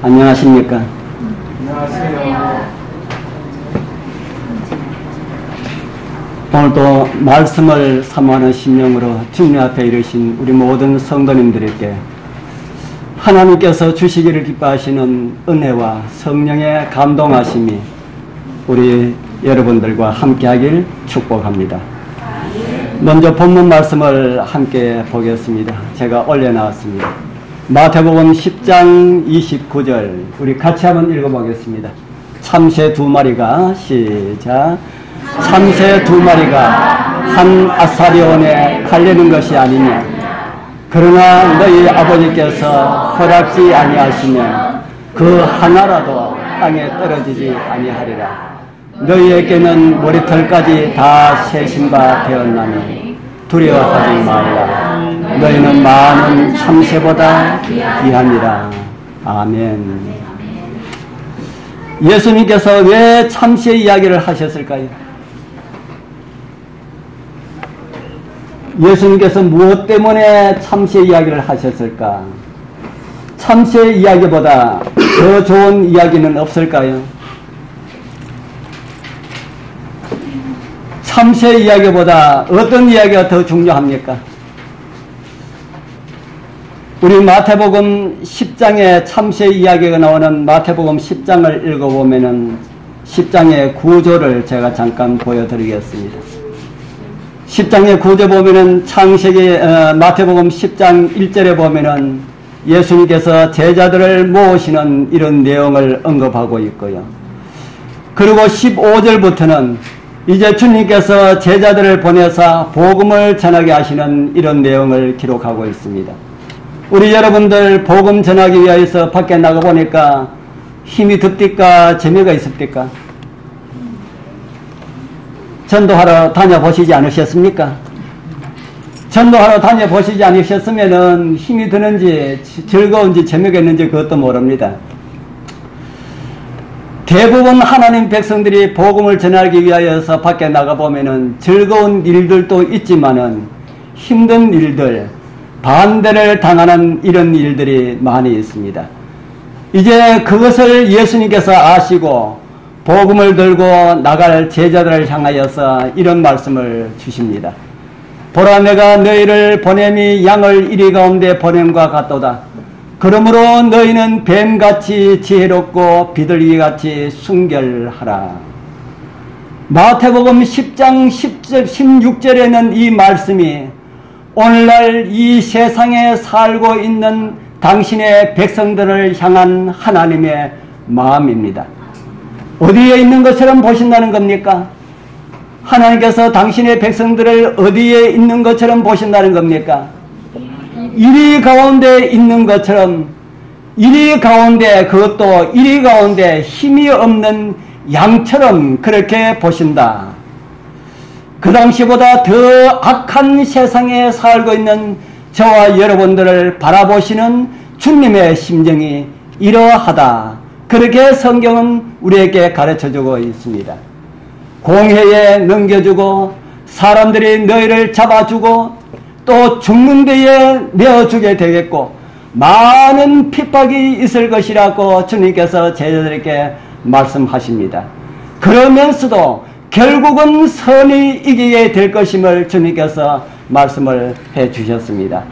안녕하십니까? 안녕하세요. 오늘도 말씀을 사모하는 심령으로 주님 앞에 이르신 우리 모든 성도님들에게 하나님께서 주시기를 기뻐하시는 은혜와 성령의 감동하심이 우리 여러분들과 함께하길 축복합니다. 먼저 본문 말씀을 함께 보겠습니다. 제가 올려놨습니다. 마태복음 10장 29절 우리 같이 한번 읽어보겠습니다. 참새 두 마리가 시작. 참새 두 마리가 한 아사리온에 갈리는 것이 아니냐. 그러나 너희 아버지께서 허락지 아니하시면 그 하나라도 땅에 떨어지지 아니하리라. 너희에게는 머리털까지 다 세신 바 되었나니 두려워하지 말라. 너희는 많은 참새보다 귀하니라. 아멘. 예수님께서 왜 참새 이야기를 하셨을까요? 예수님께서 무엇 때문에 참새 이야기를 하셨을까? 참새 이야기보다 더 좋은 이야기는 없을까요? 참새 이야기보다 어떤 이야기가 더 중요합니까? 우리 마태복음 10장에 참새 이야기가 나오는 마태복음 10장을 읽어보면은 10장의 구조를 제가 잠깐 보여드리겠습니다. 10장의 구조 보면은 마태복음 10장 1절에 보면은 예수님께서 제자들을 모으시는 이런 내용을 언급하고 있고요. 그리고 15절부터는 이제 주님께서 제자들을 보내사 복음을 전하게 하시는 이런 내용을 기록하고 있습니다. 우리 여러분들 복음 전하기 위해서 밖에 나가보니까 힘이 듭니까? 재미가 있습니까? 전도하러 다녀보시지 않으셨습니까? 전도하러 다녀보시지 않으셨으면 힘이 드는지 즐거운지 재미가 있는지 그것도 모릅니다. 대부분 하나님 백성들이 복음을 전하기 위하여서 밖에 나가보면 즐거운 일들도 있지만은 힘든 일들, 반대를 당하는 이런 일들이 많이 있습니다. 이제 그것을 예수님께서 아시고 복음을 들고 나갈 제자들을 향하여서 이런 말씀을 주십니다. 보라, 내가 너희를 보냄이 양을 이리 가운데 보냄과 같도다. 그러므로 너희는 뱀같이 지혜롭고 비둘기같이 순결하라. 마태복음 10장 16절에는 이 말씀이 오늘날 이 세상에 살고 있는 당신의 백성들을 향한 하나님의 마음입니다. 어디에 있는 것처럼 보신다는 겁니까? 하나님께서 당신의 백성들을 어디에 있는 것처럼 보신다는 겁니까? 이리 가운데 있는 것처럼, 이리 가운데, 그것도 이리 가운데 힘이 없는 양처럼 그렇게 보신다. 그 당시보다 더 악한 세상에 살고 있는 저와 여러분들을 바라보시는 주님의 심정이 이러하다. 그렇게 성경은 우리에게 가르쳐주고 있습니다. 공회에 넘겨주고 사람들이 너희를 잡아주고 또 죽는 데에 내어주게 되겠고 많은 핍박이 있을 것이라고 주님께서 제자들에게 말씀하십니다. 그러면서도 결국은 선이 이기게 될 것임을 주님께서 말씀을 해 주셨습니다.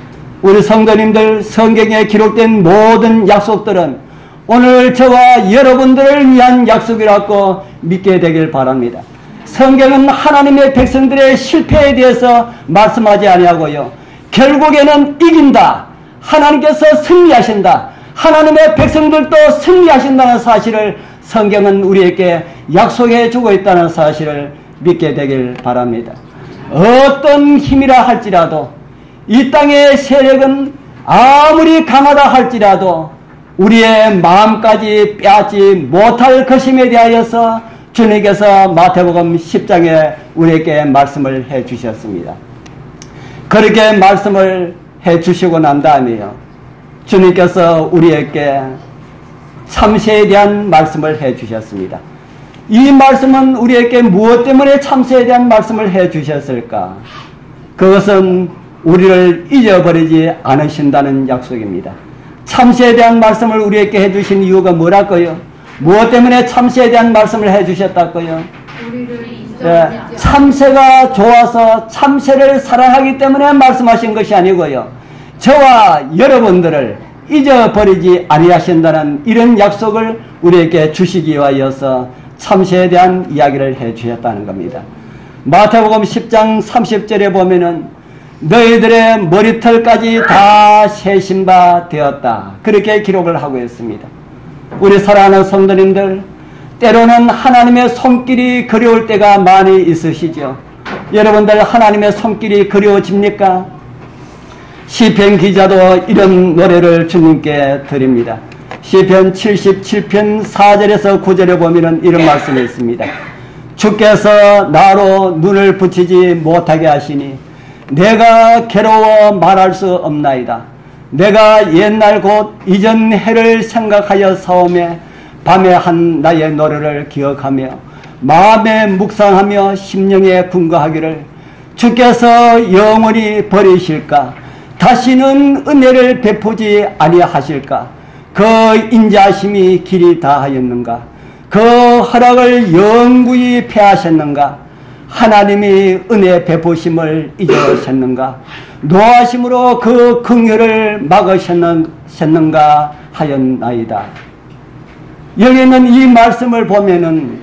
우리 성도님들, 성경에 기록된 모든 약속들은 오늘 저와 여러분들을 위한 약속이라고 믿게 되길 바랍니다. 성경은 하나님의 백성들의 실패에 대해서 말씀하지 아니하고요, 결국에는 이긴다, 하나님께서 승리하신다, 하나님의 백성들도 승리하신다는 사실을 성경은 우리에게 약속해 주고 있다는 사실을 믿게 되길 바랍니다. 어떤 힘이라 할지라도, 이 땅의 세력은 아무리 강하다 할지라도 우리의 마음까지 빼앗지 못할 것임에 대하여서 주님께서 마태복음 10장에 우리에게 말씀을 해 주셨습니다. 그렇게 말씀을 해 주시고 난 다음에요, 주님께서 우리에게 참새에 대한 말씀을 해 주셨습니다. 이 말씀은 우리에게 무엇 때문에 참새에 대한 말씀을 해 주셨을까? 그것은 우리를 잊어버리지 않으신다는 약속입니다. 참새에 대한 말씀을 우리에게 해주신 이유가 뭐랄까요? 무엇 때문에 참새에 대한 말씀을 해주셨다고요? 예, 참새가 좋아서 참새를 사랑하기 때문에 말씀하신 것이 아니고요. 저와 여러분들을 잊어버리지 아니하신다는 이런 약속을 우리에게 주시기 위하여서 참새에 대한 이야기를 해주셨다는 겁니다. 마태복음 10장 30절에 보면은 너희들의 머리털까지 다 세신 바 되었다. 그렇게 기록을 하고 있습니다. 우리 사랑하는 성도님들, 때로는 하나님의 손길이 그리울 때가 많이 있으시죠. 여러분들 하나님의 손길이 그리워집니까? 시편 기자도 이런 노래를 주님께 드립니다. 시편 77편 4절에서 9절에 보면 이런 말씀이 있습니다. 주께서 나로 눈을 붙이지 못하게 하시니 내가 괴로워 말할 수 없나이다. 내가 옛날 곧 이전 해를 생각하여 사오매 밤에 한 나의 노래를 기억하며 마음에 묵상하며 심령에 분거하기를 주께서 영원히 버리실까? 다시는 은혜를 베푸지 아니하실까? 그 인자심이 길이 다하였는가? 그 허락을 영구히 패하셨는가? 하나님이 은혜 베푸심을 잊으셨는가? 노하심으로 그 긍휼을 막으셨는가 하였나이다. 여기 있는 이 말씀을 보면은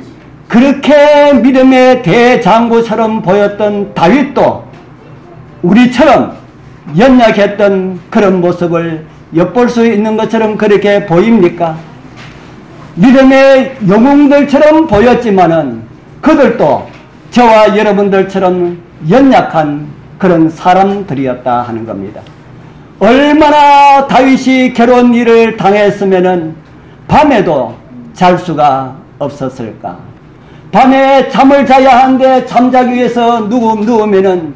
그렇게 믿음의 대장구처럼 보였던 다윗도 우리처럼 연약했던 그런 모습을 엿볼 수 있는 것처럼 그렇게 보입니까? 믿음의 영웅들처럼 보였지만은 그들도 저와 여러분들처럼 연약한 그런 사람들이었다 하는 겁니다. 얼마나 다윗이 괴로운 일을 당했으면은 밤에도 잘 수가 없었을까? 밤에 잠을 자야 하는데 잠자기 위해서 누우면은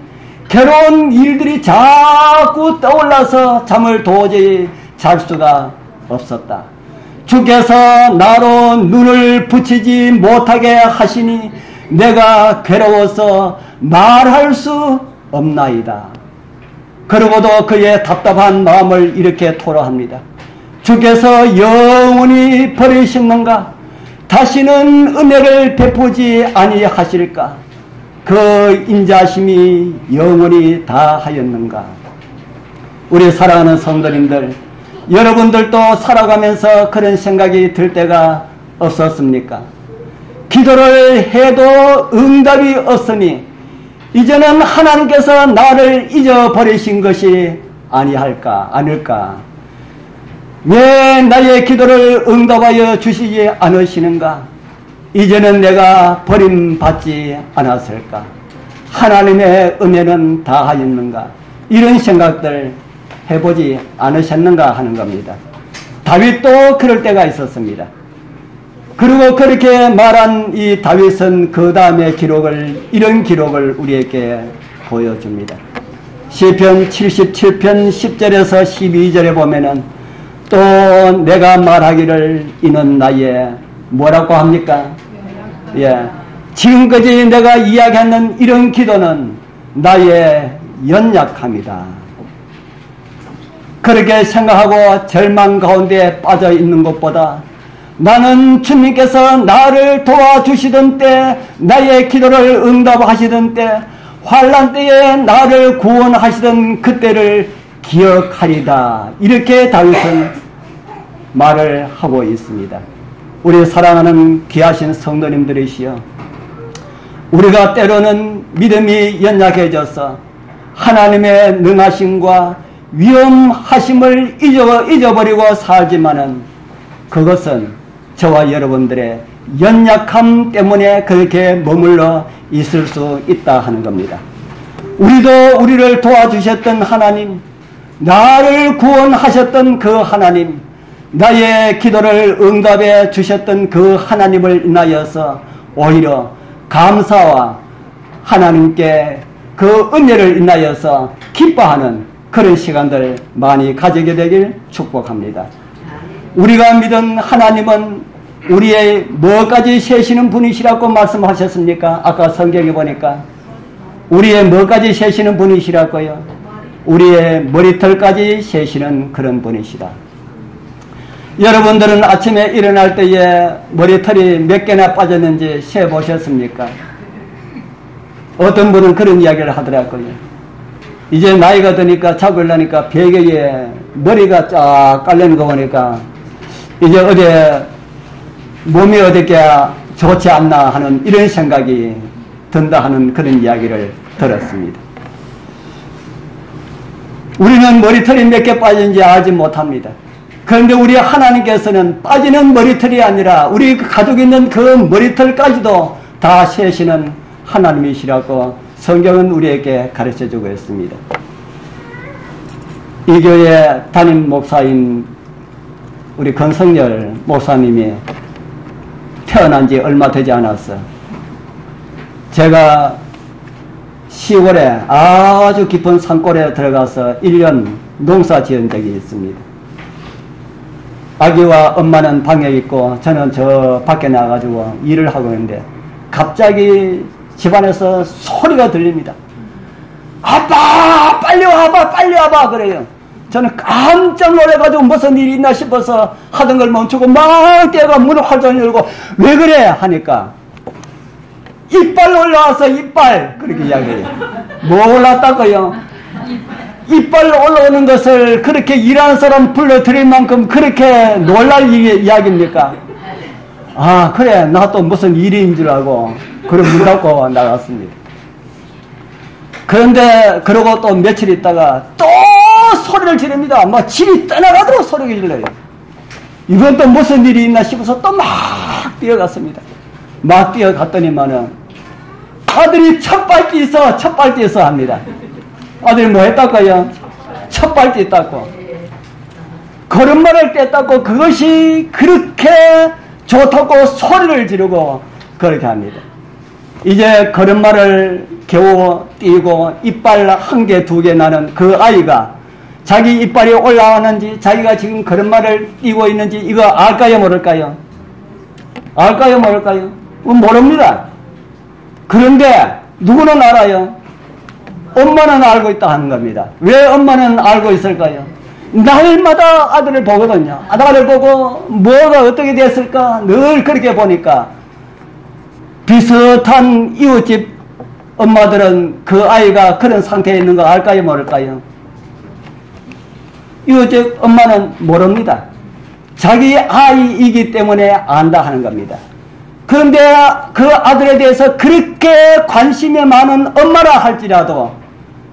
괴로운 일들이 자꾸 떠올라서 잠을 도저히 잘 수가 없었다. 주께서 나로 눈을 붙이지 못하게 하시니 내가 괴로워서 말할 수 없나이다. 그러고도 그의 답답한 마음을 이렇게 토로합니다. 주께서 영원히 버리셨는가? 다시는 은혜를 베푸지 아니하실까? 그 인자심이 영원히 다하였는가? 우리 사랑하는 성도님들, 여러분들도 살아가면서 그런 생각이 들 때가 없었습니까? 기도를 해도 응답이 없으니 이제는 하나님께서 나를 잊어버리신 것이 아닐까? 왜 나의 기도를 응답하여 주시지 않으시는가? 이제는 내가 버림받지 않았을까? 하나님의 은혜는 다하였는가? 이런 생각들 해보지 않으셨는가 하는 겁니다. 다윗도 그럴 때가 있었습니다. 그리고 그렇게 말한 이 다윗은 그 다음에 이런 기록을 우리에게 보여줍니다. 시편 77편 10절에서 12절에 보면은 또 내가 말하기를 이는 나의 뭐라고 합니까? 예. 지금까지 내가 이야기하는 이런 기도는 나의 연약함이다. 그렇게 생각하고 절망 가운데 빠져 있는 것보다 나는 주님께서 나를 도와주시던 때, 나의 기도를 응답하시던 때, 환난 때에 나를 구원하시던 그때를 기억하리다. 이렇게 다윗은 말을 하고 있습니다. 우리 사랑하는 귀하신 성도님들이시여, 우리가 때로는 믿음이 연약해져서 하나님의 능하심과 위엄하심을 잊어버리고 살지만은 그것은 저와 여러분들의 연약함 때문에 그렇게 머물러 있을 수 있다 하는 겁니다. 우리도 우리를 도와주셨던 하나님, 나를 구원하셨던 그 하나님, 나의 기도를 응답해 주셨던 그 하나님을 인하여서 오히려 감사와 하나님께 그 은혜를 인하여서 기뻐하는 그런 시간들 많이 가지게 되길 축복합니다. 우리가 믿은 하나님은 우리의 뭐까지 세시는 분이시라고 말씀하셨습니까? 아까 성경에 보니까 우리의 뭐까지 세시는 분이시라고요? 우리의 머리털까지 세시는 그런 분이시다. 여러분들은 아침에 일어날 때에 머리털이 몇 개나 빠졌는지 세보셨습니까? 어떤 분은 그런 이야기를 하더라고요. 이제 나이가 드니까 자고 일어나니까 베개에 머리가 쫙 깔리는 거 보니까 이제 어제 몸이 어떻게 좋지 않나 하는 이런 생각이 든다 하는 그런 이야기를 들었습니다. 우리는 머리털이 몇 개 빠진지 알지 못합니다. 그런데 우리 하나님께서는 빠지는 머리털이 아니라 우리 가지고 있는 그 머리털까지도 다 세시는 하나님이시라고 성경은 우리에게 가르쳐주고 있습니다. 이 교회 담임 목사인 우리 권성열 목사님이 태어난 지 얼마 되지 않았어. 제가 10월에 아주 깊은 산골에 들어가서 1년 농사 지은 적이 있습니다. 아기와 엄마는 방에 있고 저는 저 밖에 나가가지고 일을 하고 있는데 갑자기 집안에서 소리가 들립니다. 아빠 빨리 와봐 빨리 와봐 그래요. 저는 깜짝 놀래가지고 무슨 일이 있나 싶어서 하던 걸 멈추고 막 뛰어가 문을 활짝 열고 왜 그래 하니까 이빨 올라와서 이빨 그렇게 이야기해요. 뭐 올랐다고요? 이빨 올라오는 것을 그렇게 일하는 사람 불러드릴 만큼 그렇게 놀랄 이야기입니까? 아 그래 나 또 무슨 일인 줄 알고 그럼 문 닫고 나갔습니다. 그런데 그러고 또 며칠 있다가 또 소리를 지릅니다. 막 집이 떠나가도록 소리를 질러요. 이건 또 무슨 일이 있나 싶어서 또 막 뛰어갔습니다. 막 뛰어갔더니만은 아들이 첫발띠 있어 합니다. 아들이 뭐 했다고요? 첫발띠 땄고 걸음마를 뗐다고 그것이 그렇게 좋다고 소리를 지르고 그렇게 합니다. 이제 걸음마를 겨우 띄고 이빨 한 개, 두 개 나는 그 아이가 자기 이빨이 올라왔는지 자기가 지금 걸음마를 띄고 있는지 이거 알까요 모를까요? 알까요 모를까요? 모릅니다. 그런데 누구는 알아요? 엄마는 알고 있다 하는 겁니다. 왜 엄마는 알고 있을까요? 날마다 아들을 보거든요. 아들을 보고 뭐가 어떻게 됐을까 늘 그렇게 보니까 비슷한 이웃집 엄마들은 그 아이가 그런 상태에 있는 거 알까요 모를까요? 이웃집 엄마는 모릅니다. 자기 아이이기 때문에 안다 하는 겁니다. 그런데 그 아들에 대해서 그렇게 관심이 많은 엄마라 할지라도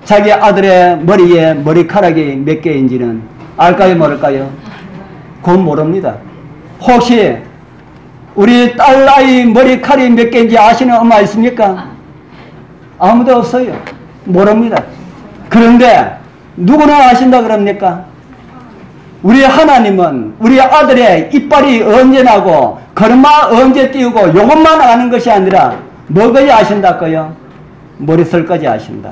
자기 아들의 머리에 머리카락이 몇 개인지는 알까요 모를까요? 그건 모릅니다. 혹시 우리 딸 아이 머리카락이 몇 개인지 아시는 엄마 있습니까? 아무도 없어요. 모릅니다. 그런데 누구나 아신다 그럽니까? 우리 하나님은 우리 아들의 이빨이 언제 나고 걸음마 언제 띄우고 이것만 아는 것이 아니라 뭐까지 아신다고요? 머리털까지 아신다.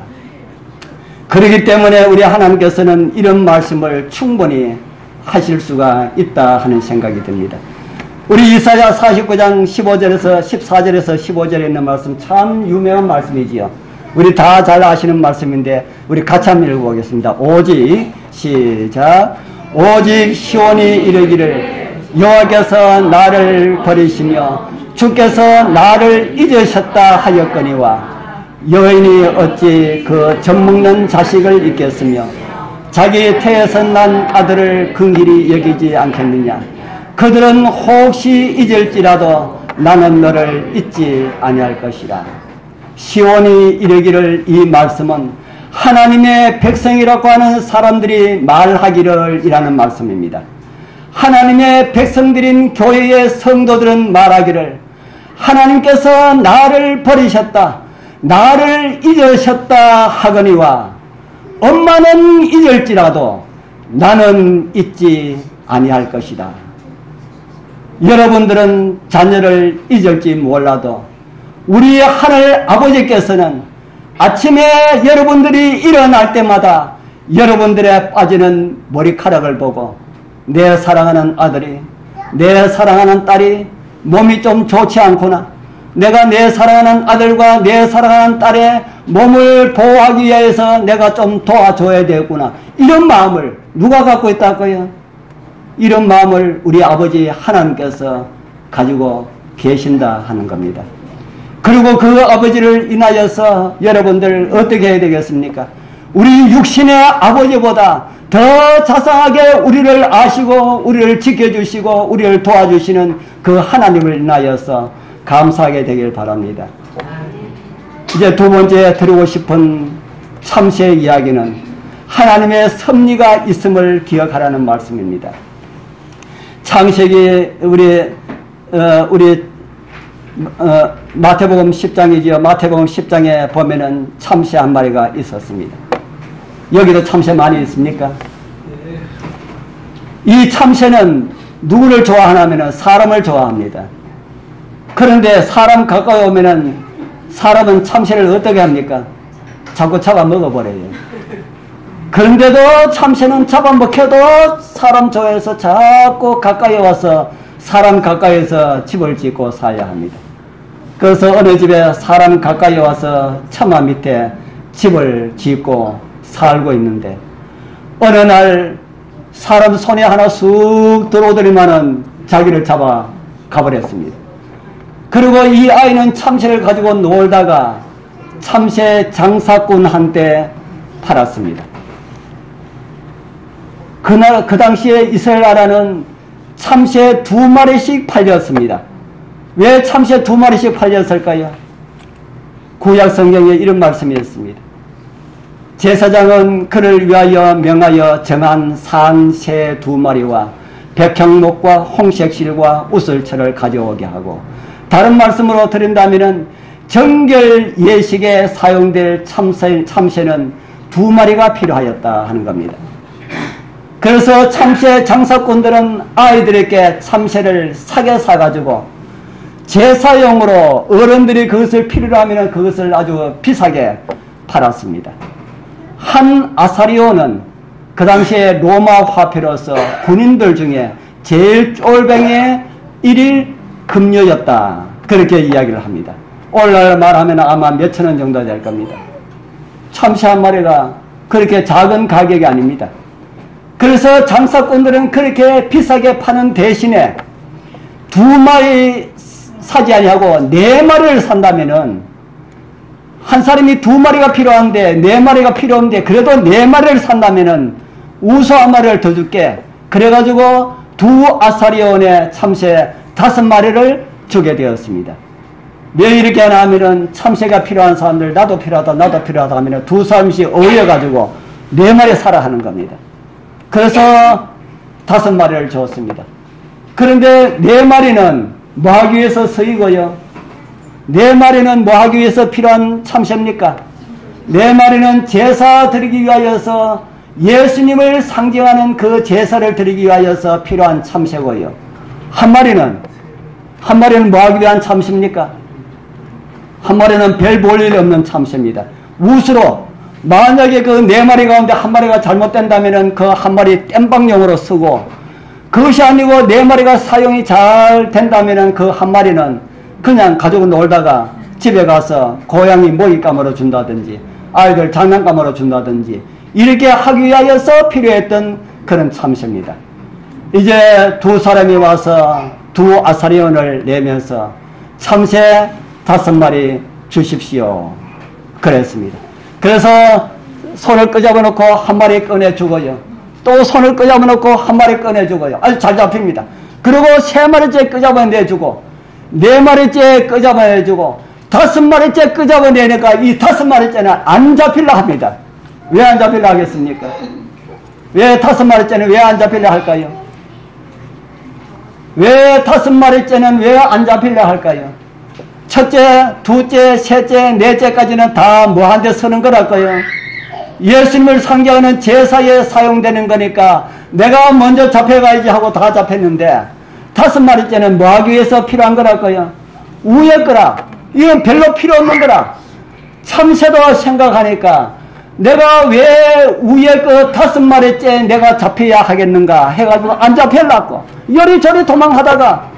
그렇기 때문에 우리 하나님께서는 이런 말씀을 충분히 하실 수가 있다 하는 생각이 듭니다. 우리 이사야 49장 15절에서 14절에서 15절에 있는 말씀 참 유명한 말씀이지요. 우리 다 잘 아시는 말씀인데 우리 같이 한번 읽어보겠습니다. 오직 시작 오직 시온이 이르기를 여호와께서 나를 버리시며 주께서 나를 잊으셨다 하였거니와 여인이 어찌 그 젖먹는 자식을 잊겠으며 자기 태에서 난 아들을 긍휼히 여기지 않겠느냐. 그들은 혹시 잊을지라도 나는 너를 잊지 아니할 것이라. 시온이 이르기를 이 말씀은 하나님의 백성이라고 하는 사람들이 말하기를 이라는 말씀입니다. 하나님의 백성들인 교회의 성도들은 말하기를 하나님께서 나를 버리셨다 나를 잊으셨다 하거니와 엄마는 잊을지라도 나는 잊지 아니할 것이다. 여러분들은 자녀를 잊을지 몰라도 우리 하늘 아버지께서는 아침에 여러분들이 일어날 때마다 여러분들의 빠지는 머리카락을 보고 내 사랑하는 아들이 내 사랑하는 딸이 몸이 좀 좋지 않구나. 내가 내 사랑하는 아들과 내 사랑하는 딸의 몸을 보호하기 위해서 내가 좀 도와줘야 되겠구나. 이런 마음을 누가 갖고 있다고요? 이런 마음을 우리 아버지 하나님께서 가지고 계신다 하는 겁니다. 그리고 그 아버지를 인하여서 여러분들 어떻게 해야 되겠습니까? 우리 육신의 아버지보다 더 자상하게 우리를 아시고 우리를 지켜주시고 우리를 도와주시는 그 하나님을 인하여서 감사하게 되길 바랍니다. 이제 두 번째 드리고 싶은 참새 이야기는 하나님의 섭리가 있음을 기억하라는 말씀입니다. 창세기 우리 마태복음 10장이지요. 마태복음 10장에 보면은 참새 한 마리가 있었습니다. 여기도 참새 많이 있습니까? 이 참새는 누구를 좋아하냐면은 사람을 좋아합니다. 그런데 사람 가까이 오면은 사람은 참새를 어떻게 합니까? 자꾸 잡아먹어버려요. 그런데도 참새는 잡아먹혀도 사람 좋아해서 자꾸 가까이 와서 사람 가까이에서 집을 짓고 살아야 합니다. 그래서 어느 집에 사람 가까이 와서 처마 밑에 집을 짓고 살고 있는데 어느 날 사람 손에 하나 쑥 들어오더니만은 자기를 잡아 가버렸습니다. 그리고 이 아이는 참새를 가지고 놀다가 참새 장사꾼한테 팔았습니다. 그 당시에 이스라엘 나라는 참새 2마리씩 팔렸습니다. 왜 참새 2마리씩 팔렸을까요? 구약 성경에 이런 말씀이 있습니다. 제사장은 그를 위하여 명하여 정한 산 새 2마리와 백향목과 홍색실과 우슬철을 가져오게 하고, 다른 말씀으로 드린다면 정결 예식에 사용될 참새는 2마리가 필요하였다 하는 겁니다. 그래서 참새 장사꾼들은 아이들에게 참새를 사게 사가지고 제사용으로 어른들이 그것을 필요로 하면 그것을 아주 비싸게 팔았습니다. 한 아사리오는 그 당시에 로마 화폐로서 군인들 중에 제일 쫄병의 1일 금료였다. 그렇게 이야기를 합니다. 오늘날 말하면 아마 몇천 원 정도 될 겁니다. 참새 한 마리가 그렇게 작은 가격이 아닙니다. 그래서 장사꾼들은 그렇게 비싸게 파는 대신에 2마리 사지 아니하고 4마리를 산다면은, 한 사람이 2마리가 필요한데 4마리가 필요 없는데 그래도 4마리를 산다면은 우소 한 마리를 더 줄게. 그래가지고 2아사리온의 참새 5마리를 주게 되었습니다. 왜 이렇게 하나 하면은 참새가 필요한 사람들, 나도 필요하다 하면은 2사람씩 어울려가지고 4마리 사라 하는 겁니다. 그래서 5마리를 주었습니다. 그런데 4마리는 뭐 하기 위해서 쓰이고요? 4마리는 뭐 하기 위해서 필요한 참새입니까? 4마리는 제사 드리기 위하여서 예수님을 상징하는 그 제사를 드리기 위하여서 필요한 참새고요. 한 마리는 뭐 하기 위한 참새입니까? 한 마리는 별 볼 일 없는 참새입니다. 우스로 만약에 그 4마리 가운데 한 마리가 잘못된다면은 그 한 마리 땜방용으로 쓰고, 그것이 아니고 4마리가 사용이 잘 된다면은 그 한 마리는 그냥 가지고 놀다가 집에 가서 고양이 먹잇감으로 준다든지 아이들 장난감으로 준다든지 이렇게 하기 위하여서 필요했던 그런 참새입니다. 이제 2사람이 와서 2아사리온을 내면서 참새 5마리 주십시오 그랬습니다. 그래서 손을 끄잡아놓고 한 마리 꺼내주고요. 또 손을 끄잡아놓고 한 마리 꺼내주고요. 아주 잘 잡힙니다. 그리고 3마리째 끄잡아내주고 4마리째 끄잡아내주고 5마리째 끄잡아내니까 이 5마리째는 안 잡힐라 합니다. 왜 안 잡힐라 하겠습니까? 왜 5마리째는 왜 안 잡힐라 할까요? 왜 5마리째는 왜 안 잡힐라 할까요? 첫째, 둘째, 셋째, 넷째까지는 다 뭐한데 쓰는 거랄까요? 예수님을 상징하는 제사에 사용되는 거니까 내가 먼저 잡혀가야지 하고 다 잡혔는데 5마리째는 뭐 하기 위해서 필요한 거랄까요? 우의 거라. 이건 별로 필요 없는 거라. 참새도 생각하니까 내가 왜 우의 거 5마리째 내가 잡혀야 하겠는가 해가지고 안 잡혀놨고 요리저리 도망하다가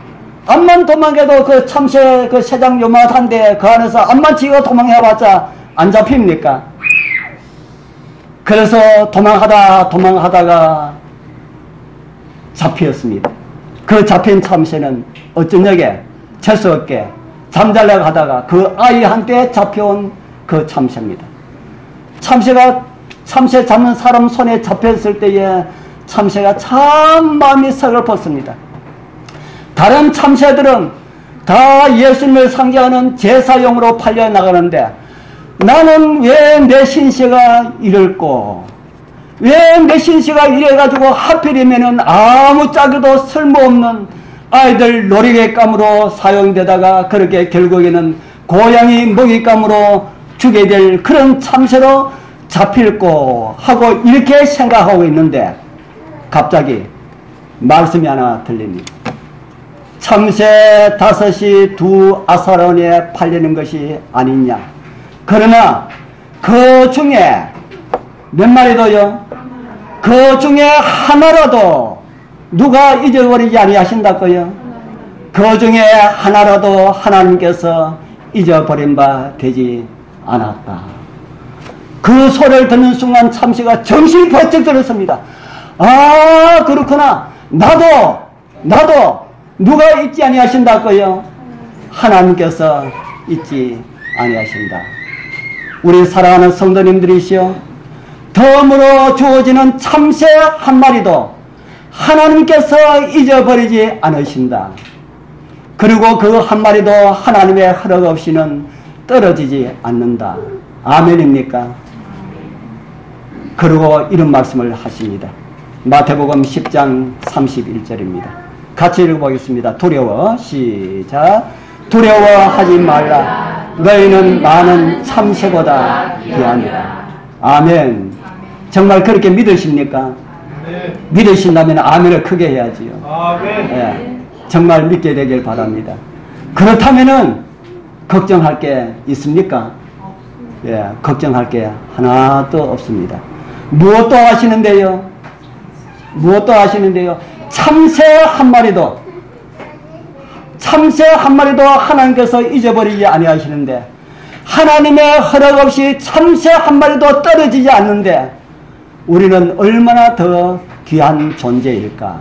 암만 도망해도 그 참새 그 새장 요만한데 그 안에서 암만 지가 도망해봤자 안 잡힙니까? 그래서 도망하다가 잡히었습니다. 그 잡힌 참새는 어쩌냐게 재수없게 잠자려고 하다가 그 아이한테 잡혀온 그 참새입니다. 참새 잡는 사람 손에 잡혔을 때에 참새가 참 마음이 서글펐습니다. 다른 참새들은 다 예수님을 상징하는 제사용으로 팔려나가는데 나는 왜 내 신세가 이럴꼬? 왜 내 신세가 이래가지고 하필이면은 아무짝에도 쓸모없는 아이들 놀이객감으로 사용되다가 그렇게 결국에는 고양이 먹잇감으로 주게 될 그런 참새로 잡힐꼬 하고 이렇게 생각하고 있는데 갑자기 말씀이 하나 들립니다. 참새 5이 2 아사론에 팔리는 것이 아니냐. 그러나 그 중에 몇 마리도요? 그 중에 하나라도 누가 잊어버리지 아니하신다고요? 그 중에 하나라도 하나님께서 잊어버린 바 되지 않았다. 그 소리를 듣는 순간 참새가 정신이 번쩍 들었습니다. 아, 그렇구나. 나도 누가 잊지 아니하신다고요? 하나님께서 잊지 아니하신다. 우리 사랑하는 성도님들이시여, 덤으로 주어지는 참새 한 마리도 하나님께서 잊어버리지 않으신다. 그리고 그 한 마리도 하나님의 허락 없이는 떨어지지 않는다. 아멘입니까? 그리고 이런 말씀을 하십니다. 마태복음 10장 31절입니다. 같이 읽어보겠습니다. 두려워. 시작. 두려워하지 말라. 너희는 많은 참새보다 귀하니라. 아멘. 정말 그렇게 믿으십니까? 네. 믿으신다면 아멘을 크게 해야지요. 아멘. 예, 정말 믿게 되길 바랍니다. 그렇다면은 걱정할 게 있습니까? 예, 걱정할 게 하나도 없습니다. 무엇도 하시는데요? 참새 한 마리도 하나님께서 잊어버리지 아니하시는데, 하나님의 허락 없이 참새 한 마리도 떨어지지 않는데 우리는 얼마나 더 귀한 존재일까?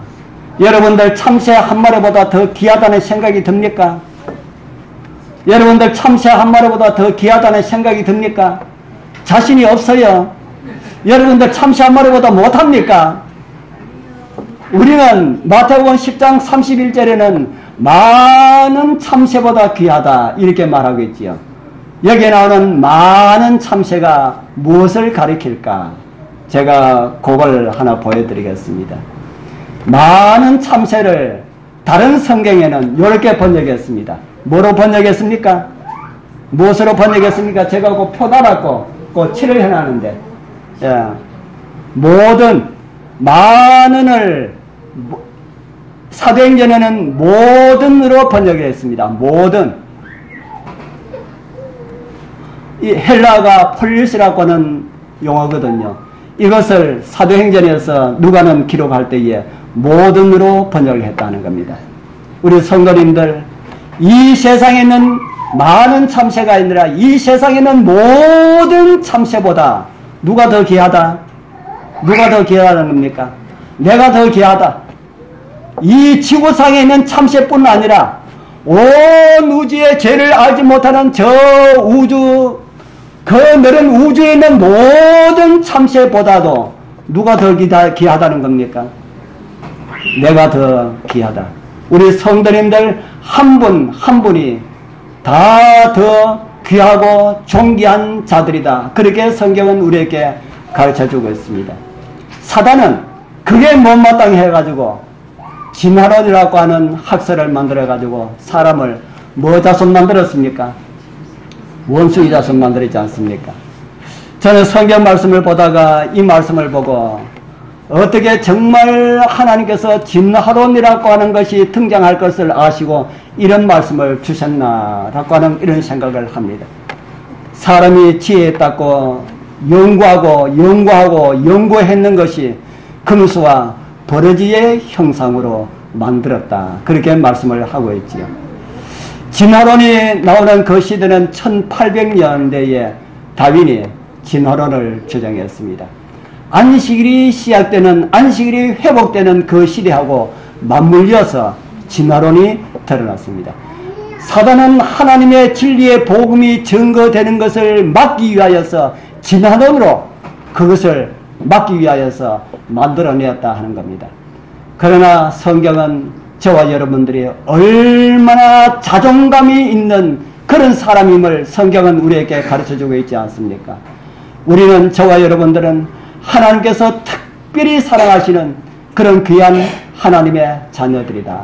여러분들 참새 한 마리보다 더 귀하다는 생각이 듭니까? 여러분들 참새 한 마리보다 더 귀하다는 생각이 듭니까? 자신이 없어요. 여러분들 참새 한 마리보다 못합니까? 우리는 마태복음 10장 31절에는 많은 참새보다 귀하다 이렇게 말하고 있지요. 여기에 나오는 많은 참새가 무엇을 가리킬까? 제가 그걸 하나 보여드리겠습니다. 많은 참새를 다른 성경에는 이렇게 번역했습니다. 뭐로 번역했습니까? 무엇으로 번역했습니까? 제가 그 표 달았고 그 칠을 해놨는데, 예. 많은을 사도행전에는 모든으로 번역했습니다. 모든. 이 헬라가 폴리스라고 하는 용어거든요. 이것을 사도행전에서 누가는 기록할 때에 모든으로 번역을 했다는 겁니다. 우리 성도님들, 이 세상에는 많은 참새가 아니라 이 세상에는 모든 참새보다 누가 더 귀하다? 누가 더 귀하다는 겁니까? 내가 더 귀하다. 이 지구상에 있는 참새뿐 아니라 온 우주의 죄를 알지 못하는 저 우주, 그 넓은 우주에 있는 모든 참새보다도 누가 더 귀하다는 겁니까? 내가 더 귀하다. 우리 성도님들 한 분 한 분이 다 더 귀하고 존귀한 자들이다. 그렇게 성경은 우리에게 가르쳐주고 있습니다. 사단은 그게 못마땅해 해가지고 진화론이라고 하는 학설을 만들어가지고 사람을 뭐 자손 만들었습니까? 원수의 자손 만들었지 않습니까? 저는 성경 말씀을 보다가 이 말씀을 보고 어떻게 정말 하나님께서 진화론이라고 하는 것이 등장할 것을 아시고 이런 말씀을 주셨나라고 하는 이런 생각을 합니다. 사람이 지혜했다고 연구했는 것이 금수와 버러지의 형상으로 만들었다. 그렇게 말씀을 하고 있지요. 진화론이 나오는 그 시대는 1800년대에 다윈이 진화론을 주장했습니다. 안식일이 시작되는, 안식일이 회복되는 그 시대하고 맞물려서 진화론이 드러났습니다. 사단은 하나님의 진리의 복음이 증거되는 것을 막기 위하여서 진화론으로 그것을 막기 위하여서 만들어내었다 하는 겁니다. 그러나 성경은 저와 여러분들이 얼마나 자존감이 있는 그런 사람임을 성경은 우리에게 가르쳐주고 있지 않습니까? 우리는, 저와 여러분들은 하나님께서 특별히 사랑하시는 그런 귀한 하나님의 자녀들이다.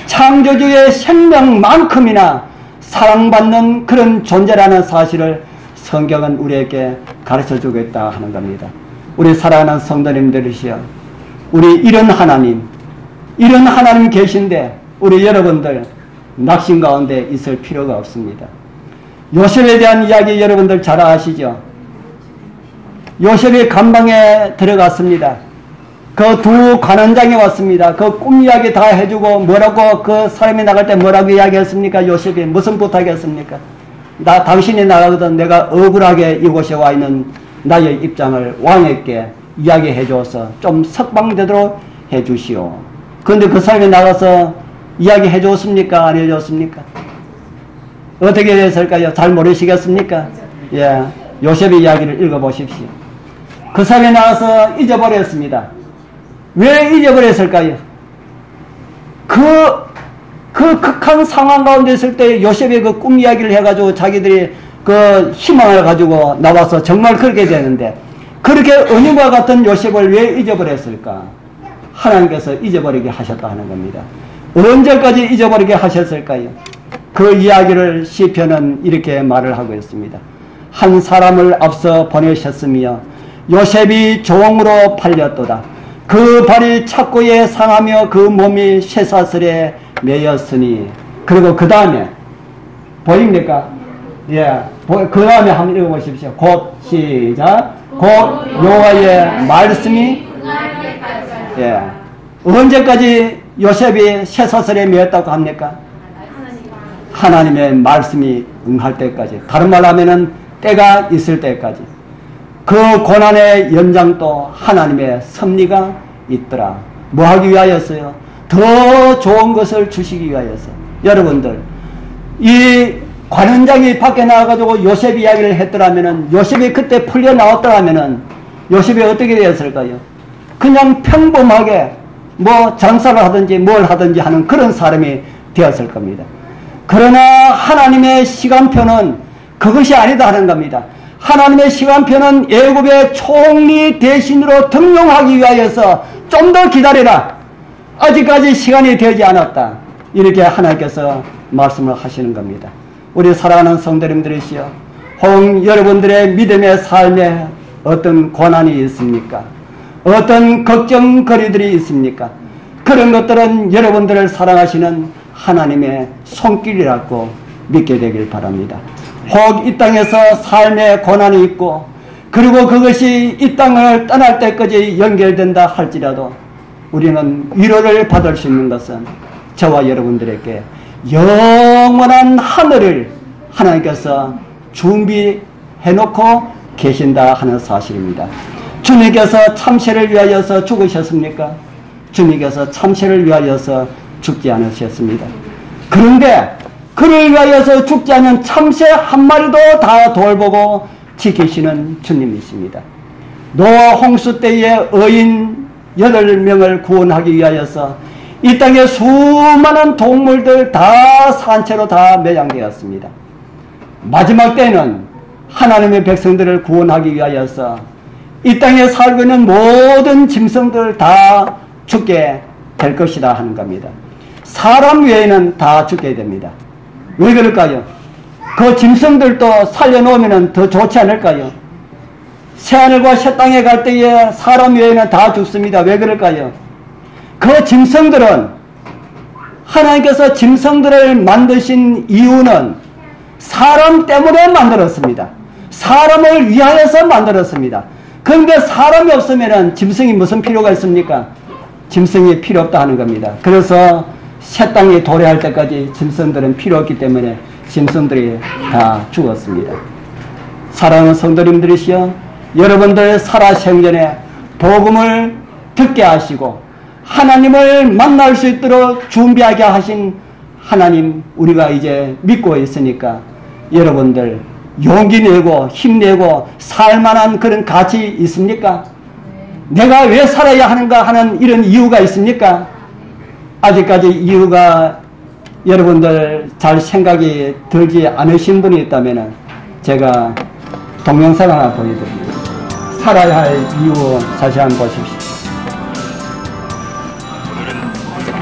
창조주의 생명만큼이나 사랑받는 그런 존재라는 사실을 성경은 우리에게 가르쳐주고 있다 하는 겁니다. 우리 사랑하는 성도님들이시여, 우리 이런 하나님 계신데 우리 여러분들 낙심 가운데 있을 필요가 없습니다. 요셉에 대한 이야기 여러분들 잘 아시죠? 요셉이 감방에 들어갔습니다. 그 두 관원장이 왔습니다. 그 꿈 이야기 다 해주고 뭐라고, 그 사람이 나갈 때 뭐라고 이야기했습니까? 요셉이 무슨 부탁했습니까? 당신이 나가거든 내가 억울하게 이곳에 와 있는 나의 입장을 왕에게 이야기해 줘서 좀 석방되도록 해 주시오. 그런데 그 사람이 나가서 이야기해 줬습니까? 안 해줬습니까? 어떻게 됐을까요? 잘 모르시겠습니까? 예, 요셉의 이야기를 읽어보십시오. 그 사람이 나가서 잊어버렸습니다. 왜 잊어버렸을까요? 그 극한 상황 가운데 있을 때 요셉의 그 꿈 이야기를 해가지고 자기들이 그 희망을 가지고 나와서 정말 그렇게 되는데, 그렇게 은유와 같은 요셉을 왜 잊어버렸을까? 하나님께서 잊어버리게 하셨다 하는 겁니다. 언제까지 잊어버리게 하셨을까요? 그 이야기를 시편은 이렇게 말을 하고 있습니다. 한 사람을 앞서 보내셨으며 요셉이 종으로 팔렸도다. 그 발이 착고에 상하며 그 몸이 쇠사슬에 매였으니. 그리고 그 다음에 보입니까? 예, 그 다음에 한번 읽어보십시오. 곧 시작. 곧 여호와의 말씀이, 예, 언제까지 요셉이 쇠사슬에 매였다고 합니까? 하나님의 말씀이 응할 때까지. 다른 말로 하면은 때가 있을 때까지. 그 고난의 연장도 하나님의 섭리가 있더라. 뭐 하기 위하여서요? 더 좋은 것을 주시기 위하여서. 여러분들, 이 관원장이 밖에 나와가지고 요셉 이야기를 했더라면은, 요셉이 그때 풀려 나왔더라면은 요셉이 어떻게 되었을까요? 그냥 평범하게 뭐 장사를 하든지 뭘 하든지 하는 그런 사람이 되었을 겁니다. 그러나 하나님의 시간표는 그것이 아니다 하는 겁니다. 하나님의 시간표는 애굽의 총리 대신으로 등용하기 위하여서 좀 더 기다리라. 아직까지 시간이 되지 않았다. 이렇게 하나님께서 말씀을 하시는 겁니다. 우리 사랑하는 성도님들이시여, 혹 여러분들의 믿음의 삶에 어떤 고난이 있습니까? 어떤 걱정거리들이 있습니까? 그런 것들은 여러분들을 사랑하시는 하나님의 손길이라고 믿게 되길 바랍니다. 혹 이 땅에서 삶의 고난이 있고, 그리고 그것이 이 땅을 떠날 때까지 연결된다 할지라도 우리는 위로를 받을 수 있는 것은 저와 여러분들에게 영원한 하늘을 하나님께서 준비해놓고 계신다 하는 사실입니다. 주님께서 참새를 위하여서 죽으셨습니까? 주님께서 참새를 위하여서 죽지 않으셨습니다. 그런데 그를 위하여서 죽지 않은 참새 한 마리도 다 돌보고 지키시는 주님이십니다. 노아 홍수 때의 어인 8명을 구원하기 위하여서 이 땅에 수많은 동물들 다 산채로 다 매장되었습니다. 마지막 때는 하나님의 백성들을 구원하기 위하여서 이 땅에 살고 있는 모든 짐승들 다 죽게 될 것이다 하는 겁니다. 사람 외에는 다 죽게 됩니다. 왜 그럴까요? 그 짐승들도 살려놓으면 더 좋지 않을까요? 새하늘과 새 땅에 갈 때에 사람 외에는 다 죽습니다. 왜 그럴까요? 그 짐승들은, 하나님께서 짐승들을 만드신 이유는 사람 때문에 만들었습니다. 사람을 위하여서 만들었습니다. 그런데 사람이 없으면 짐승이 무슨 필요가 있습니까? 짐승이 필요 없다 하는 겁니다. 그래서 새 땅에 도래할 때까지 짐승들은 필요 없기 때문에 짐승들이 다 죽었습니다. 사랑하는 성도님들이시여, 여러분들 살아생전에 복음을 듣게 하시고 하나님을 만날 수 있도록 준비하게 하신 하나님 우리가 이제 믿고 있으니까 여러분들 용기 내고 힘내고 살만한 그런 가치 있습니까? 내가 왜 살아야 하는가 하는 이런 이유가 있습니까? 아직까지 이유가 여러분들 잘 생각이 들지 않으신 분이 있다면 제가 동영상 하나 보여드립니다. 살아야 할 이유 다시 한번 보십시오.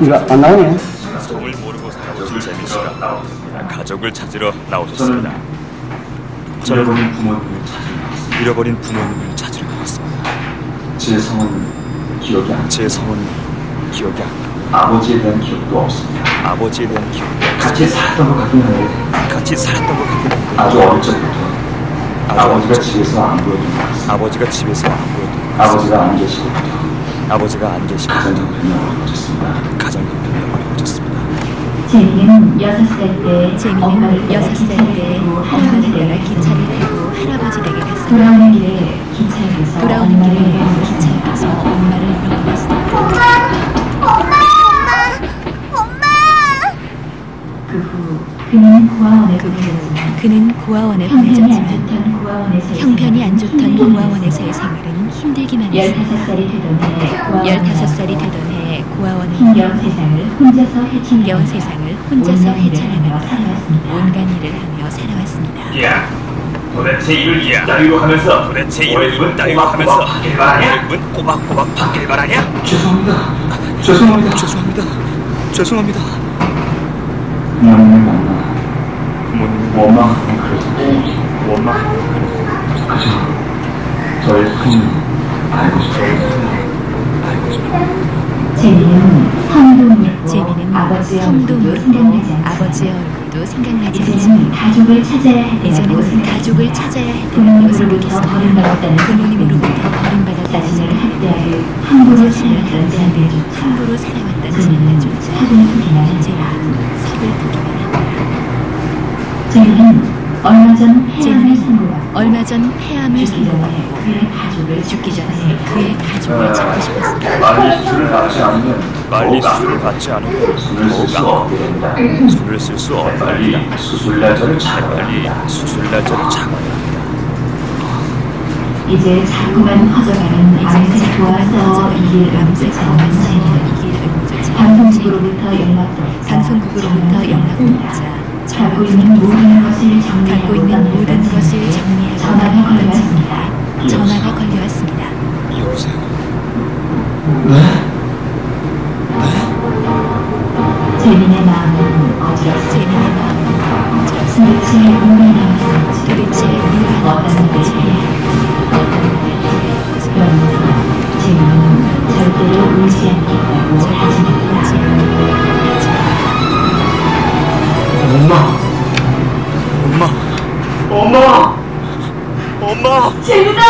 이거 안 나오네. 성을 모르고 살아오신 재민 씨가 가족을 찾으러 나오셨습니다. 저는 잃어버린 부모님을 찾으러 나왔습니다. 제 성은 기억이 안 나요. 아버지에 대한 기억도 없습니다. 아버지에 대한 기억도 같이 살았던 것 같긴 한데 아주 어릴 적부터 아버지가 집에서 안 보여준 것 같습니다. 아버지가 안 계시고부터 가정 형편이 어려워졌습니다. 제니는 6살 때 엄마를 따라 기차를 타고 엄마를 따라 기차를 타고 할아버지 댁에 갔습니다. 돌아오는 길에 기차역에서 엄마를 잃어버렸습니다. 그 후 그는 구하원에 보내졌지만 형편이 안 좋던 구하원에서의 생활은 힘들기만 했습니다. 15살이 되던 해 구하원은 힘겨운 세상을 혼자서 헤쳐나가며 온갖 일을 하며 살아왔습니다. 야, 도대체 이걸 이따위로 하면서 월급은 꼬박꼬박 받길 바라냐? 죄송합니다. 부모님을 만나 원망하는 그저 저의 손을 알고 싶어요. 제니는 성도 믿고 제니는 아버지의 성도 얼굴도 믿고 생각나지 않지만 아버지의 얼굴도 생각나지 이제는 않지만 가족을 찾아야 할 때라고 이제는 생각했습니다. 가족을 찾아야 할 때라고 부모님으로부터 생각했습니다. 버림받았다는 부모님으로부터 버림받았다는 자신을 생각, 학대하고 함부로 살았던 자들조차 함부로 살아왔던 그는 생각조차 서글프기만 합니다. 서글프기만 합니다. 제니는 얼마 전 폐암을 얼마 전 폐암을 죽기 전에 선고받고 그의 가족을 죽기 전에 그의 가족을 찾고 싶었습니다. 빨리 수술을 받지 않으면 손을 쓸 수 없게 빨리 수술 날짜를 잡아야 합니다. 이제 자꾸만 퍼져가는 암세 좋아서 이길 음조차 않은 제니는 방송국으로부터 연락도 없자 갖고 있는 모든 것을 정리하고 전화가 걸려왔습니다. 여보세요? 제니의 마음은 어지럽습니다. 도대체 누가 남았는지 어떤지 그러면서 제니는 절대로 울지 않겠다고 다짐했다. 엄마! 제니다!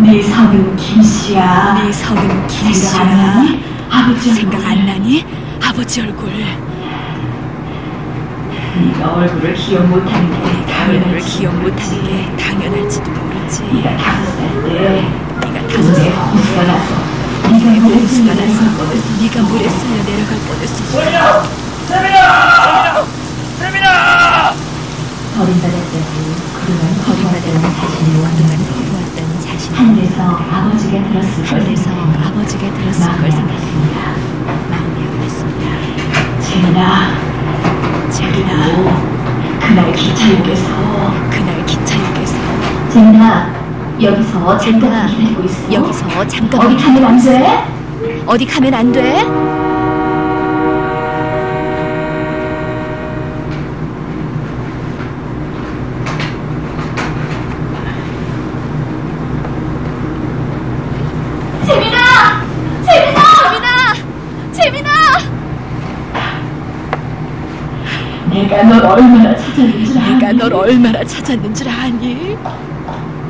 네 성은 김씨야. 생각 안 나니? 아버지 얼굴. 네가 얼굴을 기억 못하는 게 당연할지도 모르지. 네가 5살 때 네가 물에 홍수가 나서 네가 물에 쓸려 내려갈 뻔했어. 버림받았다고 그동안 거부했다는 자신을 하늘에서 아버지가 들었을 걸 생각했습니다. 마음이 아팠습니다. 제니나 그날 기차역에서 제니나 여기서 잠깐 기다리고 있어. 어디 가면 안 돼? 내가 널 얼마나 찾았는 줄 아니?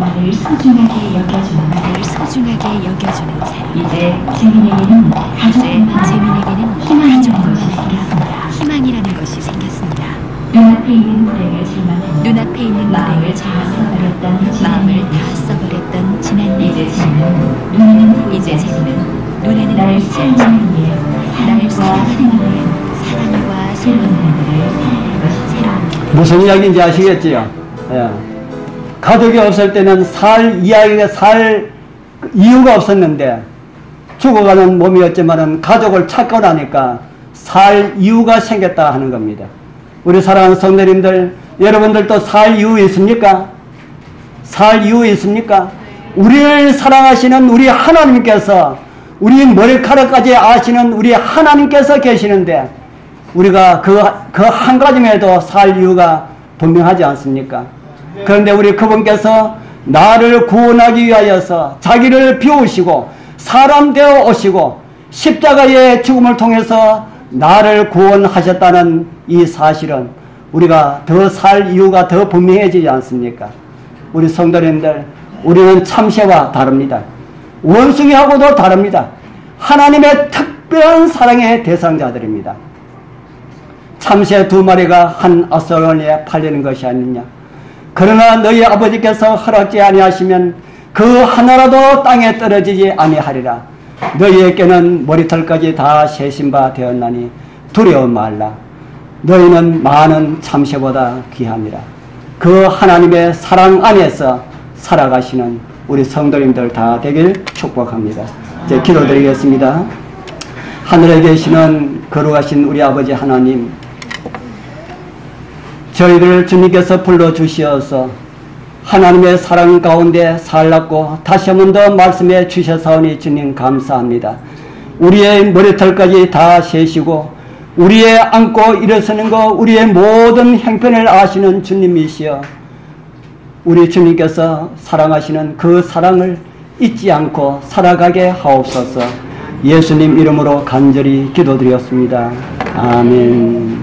나를 소중하게 여겨주는 나를 소중하게 여겨주는 사람. 이제 재민에게는 가족뿐만 재민에게는 희망이라는 것이 가족뿐만 생겼습니다. 희망이라는 것이 생겼습니다. 눈앞에 있는 불행을 절망하며 눈앞에 있는 마음을 불행을 다 절망하며 써버렸던 지난 마음을 일. 다 써버렸던 지난 내 이제 자신. 저는 눈에는 이제 보이지 저는 않지만 눈에는 나를 보이지 사랑하기 않지만 위해 나를 사랑과 사랑하는 소망을 사랑과 새로운 소망을 하늘을 살아갈 것입니다. 새로운 무슨 이야기인지 아시겠지요? 예. 가족이 없을 때는 살 이유가 없었는데, 죽어가는 몸이었지만은 가족을 찾고 나니까 살 이유가 생겼다 하는 겁니다. 우리 사랑하는 성도님들, 여러분들도 살 이유 있습니까? 살 이유 있습니까? 우리를 사랑하시는 우리 하나님께서, 우리 머리카락까지 아시는 우리 하나님께서 계시는데, 우리가 그 한 가지에도 살 이유가 분명하지 않습니까? 그런데 우리 그분께서 나를 구원하기 위하여서 자기를 비우시고 사람 되어 오시고 십자가의 죽음을 통해서 나를 구원하셨다는 이 사실은 우리가 더 살 이유가 더 분명해지지 않습니까? 우리 성도님들, 우리는 참새와 다릅니다. 원숭이하고도 다릅니다. 하나님의 특별한 사랑의 대상자들입니다. 참새 2마리가 한 아스라엘에 팔리는 것이 아니냐. 그러나 너희 아버지께서 허락지 아니하시면 그 하나라도 땅에 떨어지지 아니하리라. 너희에게는 머리털까지 다 세신 바 되었나니 두려워 말라. 너희는 많은 참새보다 귀함이라. 그 하나님의 사랑 안에서 살아가시는 우리 성도님들 다 되길 축복합니다. 이제 기도드리겠습니다. 하늘에 계시는 거룩하신 우리 아버지 하나님, 저희를 주님께서 불러주시어서 하나님의 사랑 가운데 살랐고 다시 한 번 더 말씀해 주셔서오니 주님 감사합니다. 우리의 머리털까지 다 세시고 우리의 앉고 일어서는 것, 우리의 모든 형편을 아시는 주님이시여, 우리 주님께서 사랑하시는 그 사랑을 잊지 않고 살아가게 하옵소서. 예수님 이름으로 간절히 기도드렸습니다. 아멘.